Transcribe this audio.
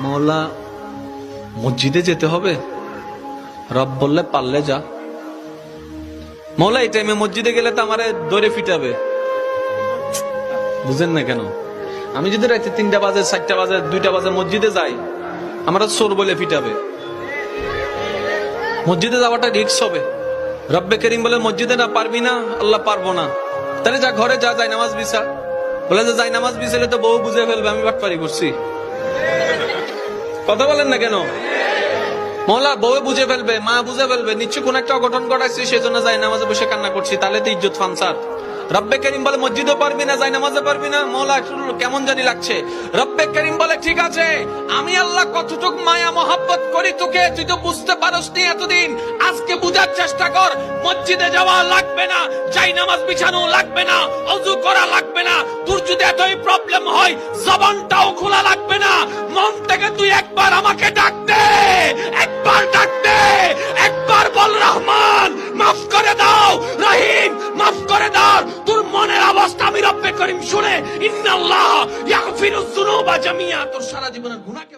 মওলা মসজিদে যেতে হবে? রব বললে পারলে যা। মওলা এই টাইমে মসজিদে গেলে তো আমারে দৌড়ে ফিটাবে। বুঝেন না কেন? আমি যদি রাতে 3টা বাজে, 4টা বাজে, 2টা বাজে মসজিদে যাই, আমরা চোর বলে ফিটাবে। মসজিদে যাওয়াটা রিস্ক হবে। রব্বে করিম বলে মসজিদে না পারবি না, আল্লাহ পারবো না, তাহলে যা ঘরে যা, যাই নামাজ বিছা। বলে যে যাই নামাজ বিছালে তো বউ বুঝে ফেলবে আমি বাটপারি করছি। কথা বলেন না কেন? মওলা বউ বুঝে ফেলবে, মা বুঝে ফেলবে, নিশ্চয় কোন একটা অঘটন ঘটাইছি, সেজন্য যাই নামাজে বসে কান্না করছি, তাহলে তো ইজ্জত ফানসাদ। রব্বে করিম বলে মসজিদও পারবি না, যাই নামাজে পারবি না। মওলা কেমন জানি লাগছে। রব্বে করিম বলে ঠিক আছে, আমি আল্লাহ কতটুক মায়া মহাব্বত করি তোকে, তুই তো বুঝতে পারস নি এতদিন, আজকে বুঝার চেষ্টা কর। মসজিদে যাওয়া লাগবে না, যাই নামাজ বিছানো লাগবে না, ওযু করা লাগবে না, তোর যদি এতই প্রবলেম হয় জবানটাও খোলা লাগবে না, মন থেকে তুই একবার আমাকে ডাক দে, একবার ডাক দে, একবার বল রহমান মাফ করে দাও, রহিম মাফ করে দাও। তোর মনের অবস্থা আমি রব্বে করিম শুনে, ইন্নাল্লাহ ইয়াগফিরুয যুনুবা জামিয়া, তোর সারা জীবনের গুনাহকে